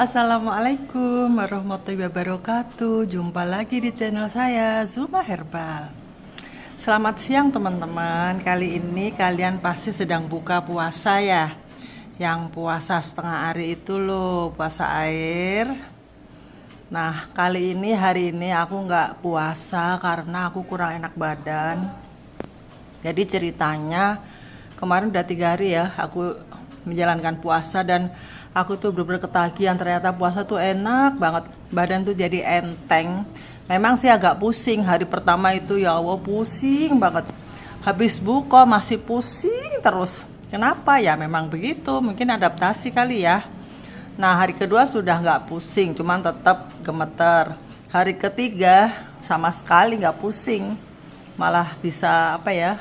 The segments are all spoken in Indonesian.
Assalamualaikum warahmatullahi wabarakatuh. Jumpa lagi di channel saya, Zuma Herbal. Selamat siang teman-teman. Kali ini kalian pasti sedang buka puasa ya. Yang puasa setengah hari itu loh, puasa air. Nah, kali ini hari ini aku nggak puasa karena aku kurang enak badan. Jadi ceritanya kemarin udah 3 hari ya aku menjalankan puasa dan aku tuh bener-bener ketagihan. Ternyata puasa tuh enak banget, badan tuh jadi enteng. Memang sih agak pusing hari pertama itu, ya Allah pusing banget. Habis buka masih pusing terus. Kenapa ya? Memang begitu, mungkin adaptasi kali ya. Nah hari kedua sudah nggak pusing, cuman tetap gemeter. Hari ketiga sama sekali nggak pusing, malah bisa apa ya,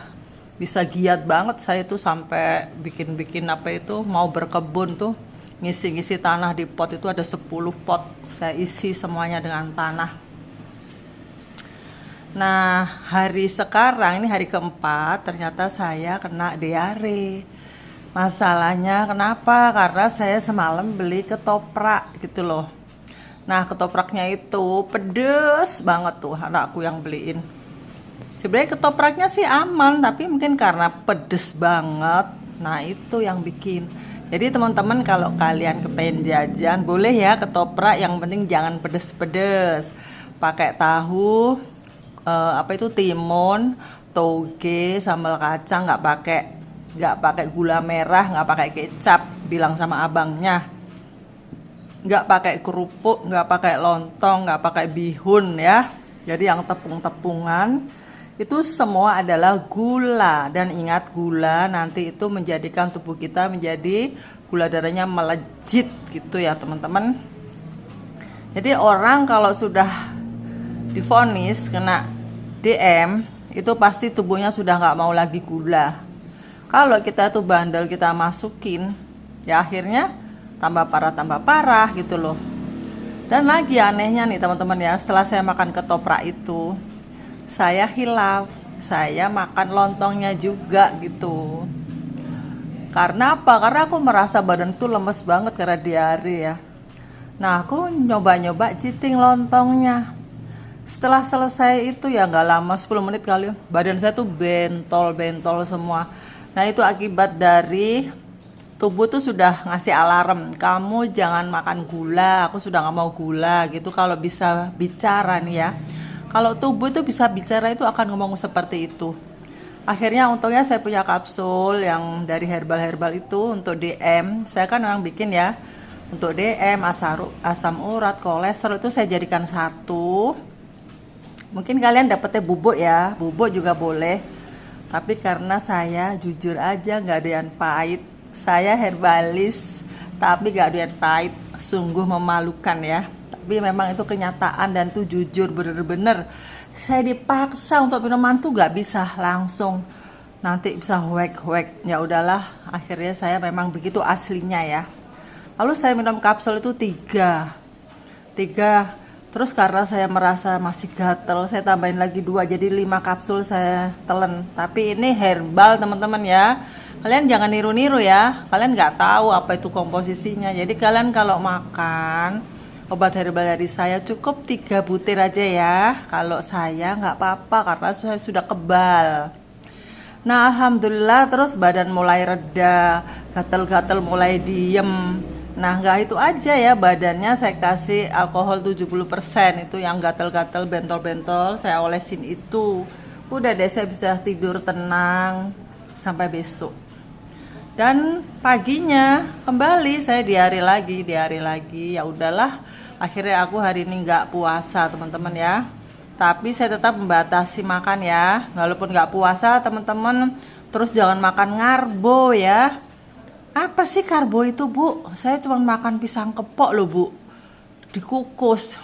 bisa giat banget saya tuh sampai bikin-bikin apa itu, mau berkebun tuh, ngisi-ngisi tanah di pot itu ada 10 pot saya isi semuanya dengan tanah. Nah hari sekarang ini hari keempat ternyata saya kena diare. Masalahnya kenapa? Karena saya semalam beli ketoprak gitu loh. Nah ketopraknya itu pedes banget tuh, anakku yang beliin. Sebenarnya ketopraknya sih aman, tapi mungkin karena pedes banget. Nah itu yang bikin. Jadi teman-teman kalau kalian kepengen jajan boleh ya ketoprak, yang penting jangan pedes-pedes. Pakai tahu, apa itu, timun, toge, sambal kacang, nggak pakai gula merah, nggak pakai kecap, bilang sama abangnya. Nggak pakai kerupuk, nggak pakai lontong, nggak pakai bihun ya. Jadi yang tepung-tepungan itu semua adalah gula. Dan ingat, gula nanti itu menjadikan tubuh kita menjadi gula darahnya melejit gitu ya teman-teman. Jadi orang kalau sudah divonis kena DM itu pasti tubuhnya sudah nggak mau lagi gula. Kalau kita tuh bandel, kita masukin, ya akhirnya tambah parah gitu loh. Dan lagi anehnya nih teman-teman ya, setelah saya makan ketoprak itu, saya hilaf, saya makan lontongnya juga gitu. Karena apa? Karena aku merasa badan tuh lemes banget karena diare ya. Nah aku nyoba-nyoba cheating lontongnya. Setelah selesai itu ya nggak lama, 10 menit kali, badan saya tuh bentol semua. Nah itu akibat dari tubuh tuh sudah ngasih alarm, kamu jangan makan gula, aku sudah nggak mau gula gitu. Kalau bisa bicara nih ya, kalau tubuh itu bisa bicara itu akan ngomong seperti itu. Akhirnya untungnya saya punya kapsul yang dari herbal itu untuk DM. Saya kan memang bikin ya untuk DM, asam urat, kolesterol itu saya jadikan satu. Mungkin kalian dapetnya bubuk ya, bubuk juga boleh. Tapi karena saya jujur aja nggak doyan pahit, saya herbalis tapi nggak doyan pahit, sungguh memalukan ya. Tapi memang itu kenyataan dan tuh jujur, bener-bener saya dipaksa untuk minuman tuh nggak bisa langsung, nanti bisa wek. Ya udahlah, akhirnya saya memang begitu aslinya ya. Lalu saya minum kapsul itu tiga. Terus karena saya merasa masih gatel, saya tambahin lagi 2, jadi 5 kapsul saya telan. Tapi ini herbal teman-teman ya. Kalian jangan niru-niru ya. Kalian nggak tahu apa itu komposisinya. Jadi kalian kalau makan obat herbal dari saya cukup 3 butir aja ya. Kalau saya nggak apa-apa karena saya sudah kebal. Nah alhamdulillah, terus badan mulai reda, gatel-gatel mulai diem. Nah nggak itu aja ya, badannya saya kasih alkohol 70%, itu yang gatel-gatel, bentol-bentol saya olesin itu. Udah deh, saya bisa tidur tenang sampai besok. Dan paginya kembali saya diare lagi. Ya udahlah, akhirnya aku hari ini nggak puasa teman-teman ya. Tapi saya tetap membatasi makan ya. Walaupun nggak puasa teman-teman, terus jangan makan ngarbo ya. Apa sih karbo itu bu? Saya cuma makan pisang kepok loh bu, dikukus.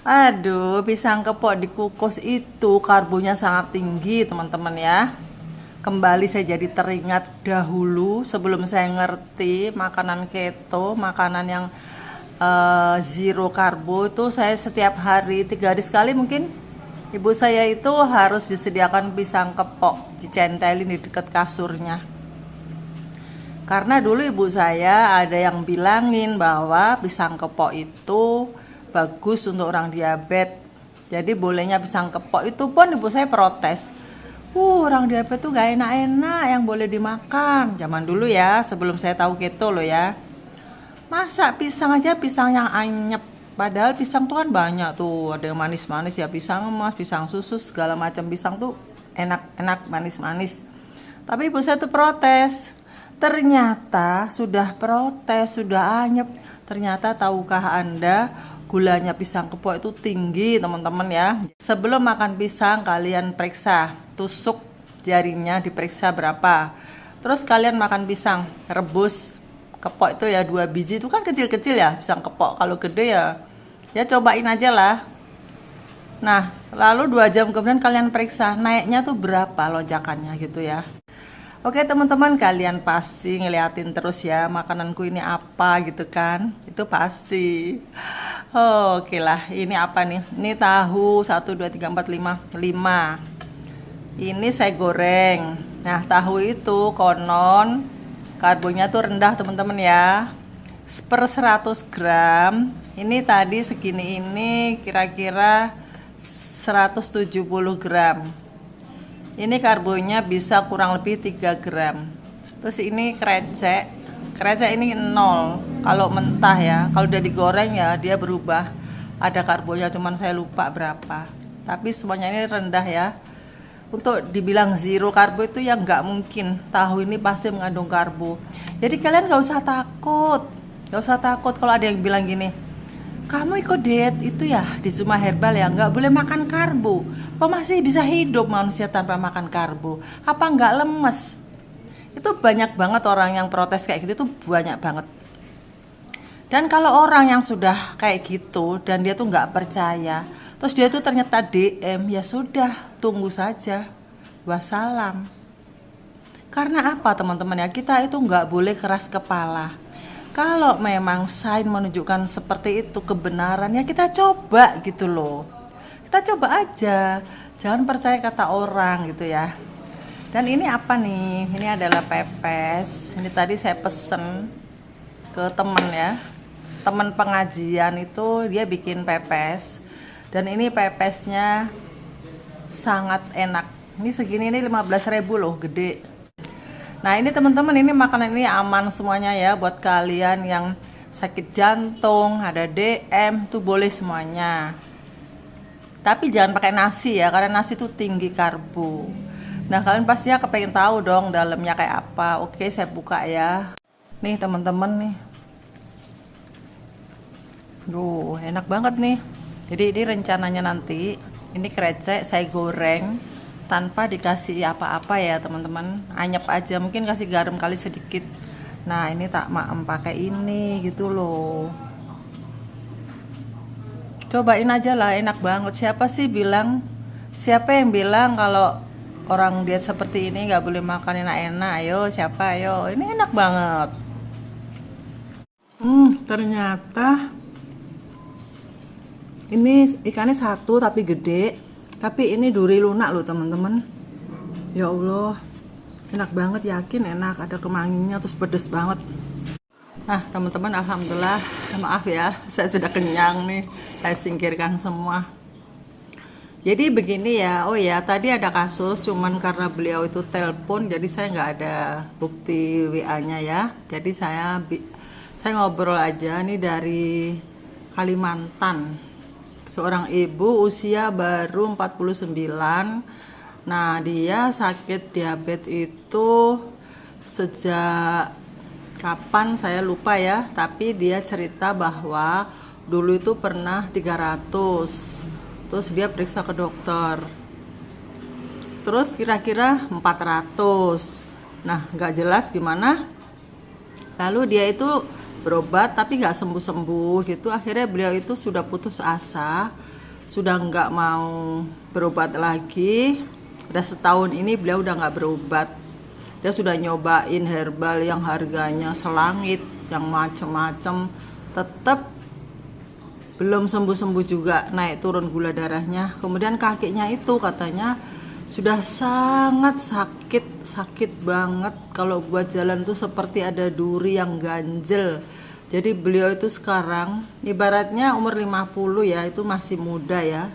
Aduh, pisang kepok dikukus itu karbonya sangat tinggi teman-teman ya. Kembali saya jadi teringat dahulu sebelum saya ngerti makanan keto, makanan yang zero karbo itu. Saya setiap hari, 3 hari sekali mungkin, ibu saya itu harus disediakan pisang kepok, dicentelin di dekat kasurnya. Karena dulu ibu saya ada yang bilangin bahwa pisang kepok itu bagus untuk orang diabetes. Jadi bolehnya pisang kepok itu pun ibu saya protes. Orang diabetes tuh gak enak-enak yang boleh dimakan. Zaman dulu ya, sebelum saya tahu keto loh ya. Masa pisang aja pisang yang anyep. Padahal pisang tuh kan banyak tuh. Ada yang manis-manis ya, pisang emas, pisang susu, segala macam pisang tuh enak-enak manis-manis. Tapi ibu saya tuh protes. Ternyata sudah protes, sudah anyep. Ternyata tahukah Anda gulanya pisang kepok itu tinggi teman-teman ya. Sebelum makan pisang kalian periksa, tusuk jarinya diperiksa berapa. Terus kalian makan pisang, rebus kepok itu ya 2 biji itu kan kecil-kecil ya pisang kepok. Kalau gede ya cobain aja lah. Nah lalu 2 jam kemudian kalian periksa naiknya tuh berapa lonjakannya gitu ya. Oke teman-teman, kalian pasti ngeliatin terus ya makananku ini apa gitu kan. Itu pasti. Oke lah, ini apa nih? Ini tahu 1, 2, 3, 4, 5 Ini saya goreng. Nah tahu itu konon karbonya tuh rendah teman-teman ya. Per 100 gram ini tadi segini ini kira-kira 170 gram. Ini karbonya bisa kurang lebih 3 gram. Terus ini krecek ini 0 kalau mentah ya. Kalau udah digoreng ya dia berubah, ada karbonya, cuman saya lupa berapa. Tapi semuanya ini rendah ya. Untuk dibilang zero karbo itu ya nggak mungkin. Tahu ini pasti mengandung karbo. Jadi kalian nggak usah takut kalau ada yang bilang gini, kamu ikut diet itu ya di Zuma Herbal ya nggak boleh makan karbo. Kok masih bisa hidup manusia tanpa makan karbo? Apa nggak lemes? Itu banyak banget orang yang protes kayak gitu tuh, banyak banget. Dan kalau orang yang sudah kayak gitu dan dia tuh nggak percaya, terus dia tuh ternyata DM, ya sudah tunggu saja, wassalam. Karena apa teman-teman ya, kita itu nggak boleh keras kepala. Kalau memang sign menunjukkan seperti itu kebenaran ya kita coba gitu loh. Kita coba aja, jangan percaya kata orang gitu ya. Dan ini apa nih? Ini adalah pepes. Ini tadi saya pesen ke temen ya. Temen pengajian itu dia bikin pepes. Dan ini pepesnya sangat enak. Ini segini ini 15.000 loh, gede. Nah ini teman-teman, ini makanan ini aman semuanya ya buat kalian yang sakit jantung, ada DM, itu boleh semuanya. Tapi jangan pakai nasi ya, karena nasi itu tinggi karbo. Nah kalian pastinya kepengen tahu dong dalamnya kayak apa. Oke, saya buka ya. Nih teman-teman nih. Duh, enak banget nih. Jadi ini rencananya nanti ini krecek saya goreng tanpa dikasih apa-apa ya teman-teman, anyep aja, mungkin kasih garam kali sedikit. Nah ini tak maem pakai ini gitu loh, cobain aja lah, enak banget. Siapa yang bilang kalau orang diet seperti ini nggak boleh makan enak-enak? Ayo siapa, ayo, ini enak banget. Ternyata ini ikannya satu tapi gede. Tapi ini duri lunak loh teman-teman. Ya Allah, enak banget, yakin enak. Ada kemanginya, terus pedes banget. Nah teman-teman, alhamdulillah. Maaf ya, saya sudah kenyang nih. Saya singkirkan semua. Jadi begini ya. Oh ya, tadi ada kasus, cuman karena beliau itu telepon, jadi saya nggak ada bukti WA-nya ya. Jadi saya ngobrol aja nih dari Kalimantan. Seorang ibu usia baru 49. Nah dia sakit diabetes itu sejak kapan saya lupa ya. Tapi dia cerita bahwa dulu itu pernah 300. Terus dia periksa ke dokter, terus kira-kira 400. Nah nggak jelas gimana. Lalu dia itu berobat tapi nggak sembuh-sembuh gitu. Akhirnya beliau itu sudah putus asa, sudah nggak mau berobat lagi. Udah setahun ini beliau udah nggak berobat. Dia sudah nyobain herbal yang harganya selangit, yang macem-macem, tetap belum sembuh-sembuh juga, naik turun gula darahnya. Kemudian kakinya itu katanya sudah sangat sakit banget. Kalau buat jalan tuh seperti ada duri yang ganjel. Jadi beliau itu sekarang ibaratnya umur 50 ya, itu masih muda ya.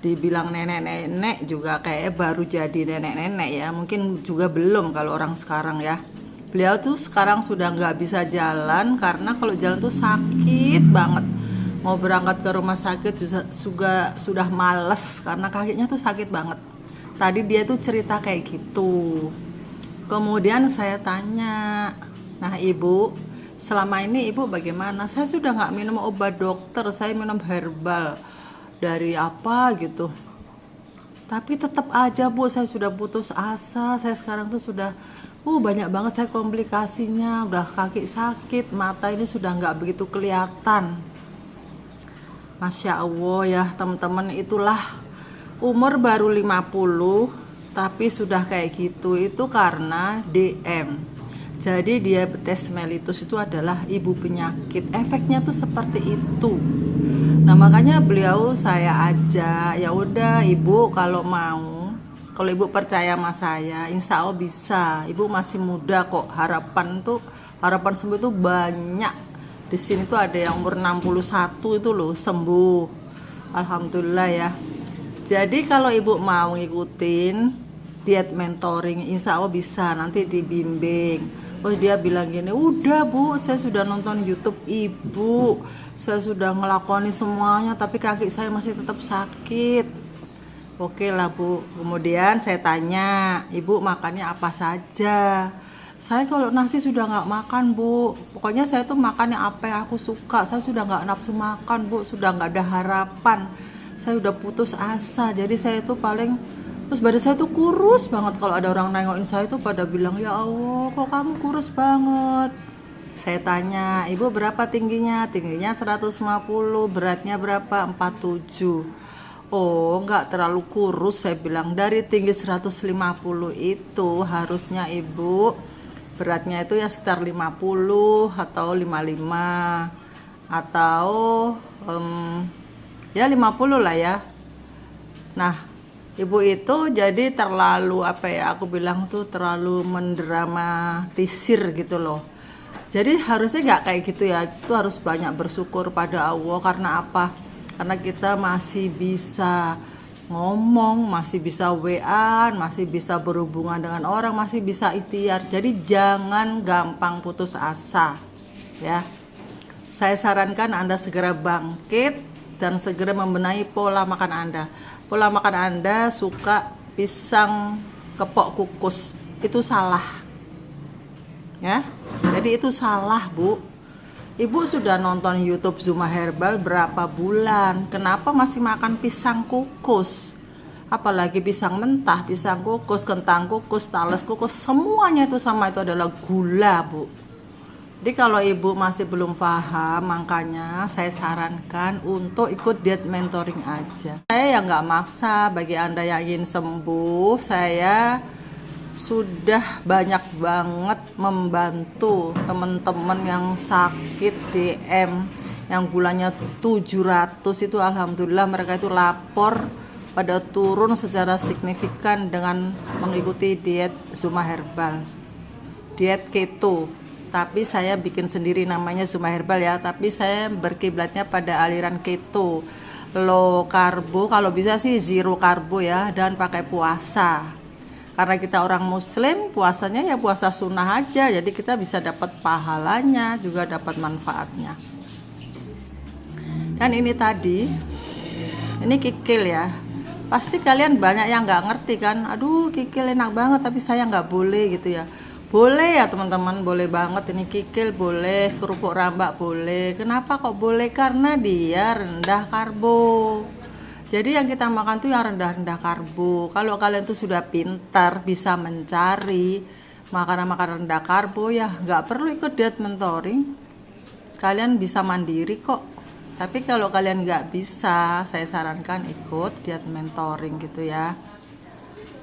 Dibilang nenek-nenek juga kayak baru jadi nenek-nenek ya, mungkin juga belum kalau orang sekarang ya. Beliau tuh sekarang sudah nggak bisa jalan karena kalau jalan tuh sakit banget. Mau berangkat ke rumah sakit juga sudah males karena kakinya tuh sakit banget. Tadi dia tuh cerita kayak gitu. Kemudian saya tanya, nah ibu, selama ini ibu bagaimana? Saya sudah nggak minum obat dokter, saya minum herbal dari apa gitu. Tapi tetap aja bu, saya sudah putus asa. Saya sekarang tuh sudah banyak banget saya komplikasinya. Udah kaki sakit, mata ini sudah nggak begitu kelihatan. Masya Allah ya teman-teman, itulah umur baru 50 tapi sudah kayak gitu. Itu karena DM. Jadi diabetes mellitus itu adalah ibu penyakit. Efeknya tuh seperti itu. Nah makanya beliau saya ajak, ya udah ibu kalau mau, kalau ibu percaya sama saya, insya Allah bisa. Ibu masih muda kok, harapan sembuh itu banyak. Di sini tuh ada yang umur 61 itu loh sembuh, alhamdulillah ya. Jadi kalau ibu mau ngikutin diet mentoring, insya Allah bisa, nanti dibimbing. Oh dia bilang gini, udah bu, saya sudah nonton YouTube ibu, saya sudah ngelakoni semuanya, tapi kaki saya masih tetap sakit. Oke lah bu. Kemudian saya tanya, ibu makannya apa saja? Saya kalau nasi sudah nggak makan bu, pokoknya saya tuh makannya apa yang aku suka. Saya sudah nggak nafsu makan bu, sudah nggak ada harapan. Saya udah putus asa, jadi saya tuh paling, terus badan saya tuh kurus banget. Kalau ada orang nengokin saya tuh pada bilang, ya Allah kok kamu kurus banget. Saya tanya, ibu berapa tingginya? Tingginya 150, beratnya berapa? 47. Oh nggak terlalu kurus, saya bilang. Dari tinggi 150 itu harusnya ibu beratnya itu ya sekitar 50 atau 55 atau ya 50 lah ya. Nah ibu itu jadi terlalu apa ya, aku bilang tuh terlalu mendramatisir gitu loh. Jadi harusnya nggak kayak gitu ya, itu harus banyak bersyukur pada Allah. Karena apa? Karena kita masih bisa ngomong, masih bisa WA, masih bisa berhubungan dengan orang, masih bisa ikhtiar. Jadi jangan gampang putus asa ya. Saya sarankan Anda segera bangkit dan segera membenahi pola makan Anda. Pola makan Anda suka pisang kepok kukus, itu salah ya. Jadi itu salah bu. Ibu sudah nonton YouTube Zuma Herbal berapa bulan, kenapa masih makan pisang kukus? Apalagi pisang mentah, pisang kukus, kentang kukus, talas kukus, semuanya itu sama, itu adalah gula bu. Jadi kalau ibu masih belum paham, makanya saya sarankan untuk ikut diet mentoring aja. Saya yang nggak maksa, bagi Anda yang ingin sembuh, saya sudah banyak banget membantu teman-teman yang sakit DM, yang gulanya 700 itu alhamdulillah mereka itu lapor pada turun secara signifikan dengan mengikuti diet Zuma Herbal, diet keto. Tapi saya bikin sendiri namanya Zuma Herbal ya, tapi saya berkiblatnya pada aliran keto, low karbo, kalau bisa sih zero karbo ya, dan pakai puasa. Karena kita orang muslim, puasanya ya puasa sunnah aja, jadi kita bisa dapat pahalanya, juga dapat manfaatnya. Dan ini tadi, ini kikil ya, pasti kalian banyak yang nggak ngerti kan, aduh kikil enak banget tapi saya nggak boleh gitu ya. Boleh ya teman-teman, boleh banget ini kikil, boleh kerupuk rambak boleh. Kenapa kok boleh? Karena dia rendah karbo. Jadi yang kita makan tuh yang rendah-rendah karbo. Kalau kalian tuh sudah pintar, bisa mencari makanan-makanan rendah karbo, ya nggak perlu ikut diet mentoring. Kalian bisa mandiri kok. Tapi kalau kalian nggak bisa, saya sarankan ikut diet mentoring gitu ya.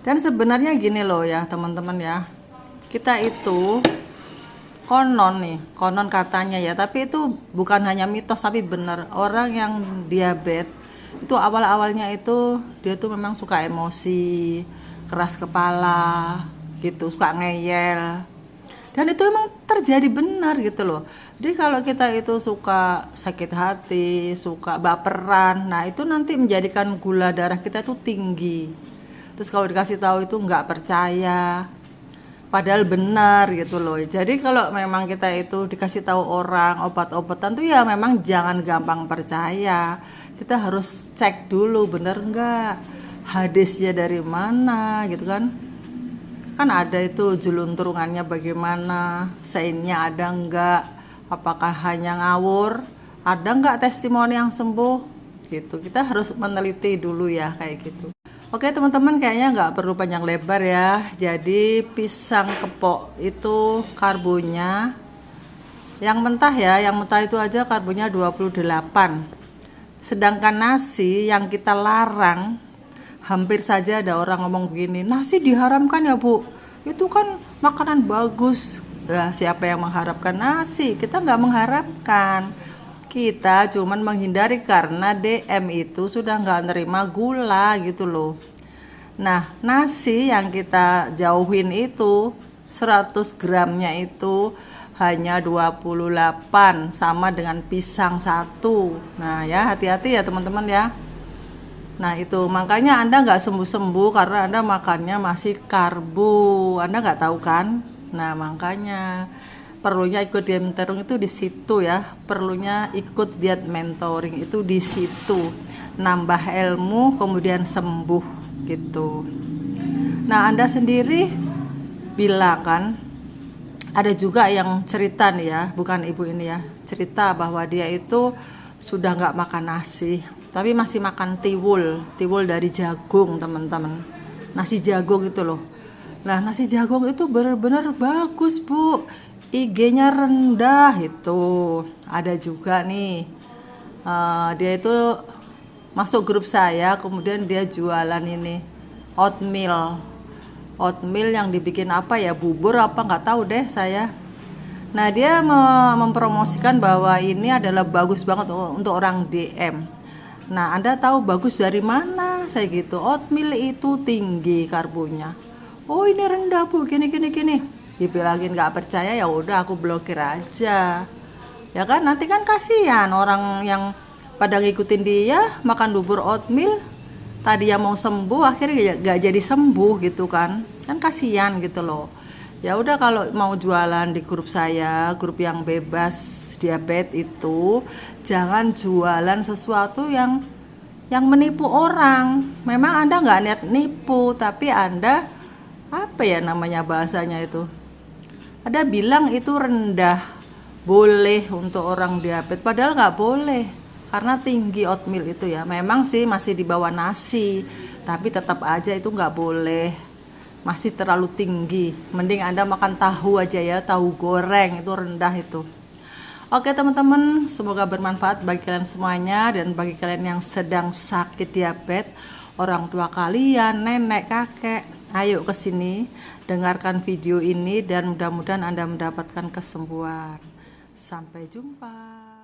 Dan sebenarnya gini loh ya teman-teman ya, kita itu konon katanya ya, tapi itu bukan hanya mitos tapi benar. Orang yang diabetes itu awal-awalnya itu dia tuh memang suka emosi, keras kepala gitu, suka ngeyel. Dan itu emang terjadi benar gitu loh. Jadi kalau kita itu suka sakit hati, suka baperan, nah itu nanti menjadikan gula darah kita itu tinggi. Terus kalau dikasih tahu itu nggak percaya, padahal benar gitu loh. Jadi kalau memang kita itu dikasih tahu orang obat-obatan tuh ya memang jangan gampang percaya. Kita harus cek dulu bener nggak, hadisnya dari mana gitu kan. Kan ada itu julunturungannya bagaimana, sainnya ada nggak, apakah hanya ngawur, ada nggak testimoni yang sembuh gitu. Kita harus meneliti dulu ya kayak gitu. Oke teman-teman, kayaknya nggak perlu panjang lebar ya. Jadi pisang kepok itu karbonya yang mentah ya, yang mentah itu aja karbonya 28. Sedangkan nasi yang kita larang, hampir saja ada orang ngomong begini, nasi diharamkan ya Bu, itu kan makanan bagus. Lah siapa yang mengharapkan nasi? Kita nggak mengharapkan, kita cuman menghindari karena DM itu sudah nggak nerima gula gitu loh. Nah nasi yang kita jauhin itu 100 gramnya itu hanya 28, sama dengan pisang satu. Nah ya hati-hati ya teman-teman ya. Nah itu makanya Anda nggak sembuh-sembuh karena Anda makannya masih karbo. Anda nggak tahu kan? Nah makanya perlunya ikut diet mentoring itu di situ ya. Perlunya ikut diet mentoring itu di situ. Nambah ilmu kemudian sembuh gitu. Nah Anda sendiri bilang kan, ada juga yang cerita nih ya, bukan ibu ini ya, cerita bahwa dia itu sudah nggak makan nasi, tapi masih makan tiwul dari jagung teman-teman, nasi jagung itu loh. Nah nasi jagung itu benar-benar bagus Bu, IG-nya rendah itu. Ada juga nih, dia itu masuk grup saya, kemudian dia jualan ini oatmeal yang dibikin apa ya, bubur apa nggak tahu deh saya. Nah dia mempromosikan bahwa ini adalah bagus banget untuk orang DM. Nah Anda tahu bagus dari mana? Saya gitu, oatmeal itu tinggi karbonya. Oh ini rendah Bu, gini. Dibilangin nggak percaya, ya udah aku blokir aja. Ya kan nanti kan kasihan orang yang pada ngikutin dia makan bubur oatmeal, tadi yang mau sembuh akhirnya gak jadi sembuh gitu kan kasihan gitu loh. Ya udah kalau mau jualan di grup saya, grup yang bebas diabetes itu, jangan jualan sesuatu yang menipu orang. Memang Anda nggak niat nipu, tapi Anda apa ya namanya bahasanya itu, ada bilang itu rendah, boleh untuk orang diabetes, padahal nggak boleh karena tinggi oatmeal itu ya. Memang sih masih di bawah nasi, tapi tetap aja itu nggak boleh, masih terlalu tinggi. Mending Anda makan tahu aja ya, tahu goreng itu rendah itu. Oke teman-teman, semoga bermanfaat bagi kalian semuanya, dan bagi kalian yang sedang sakit diabetes, orang tua kalian, nenek, kakek, ayo ke sini dengarkan video ini dan mudah-mudahan Anda mendapatkan kesembuhan. Sampai jumpa.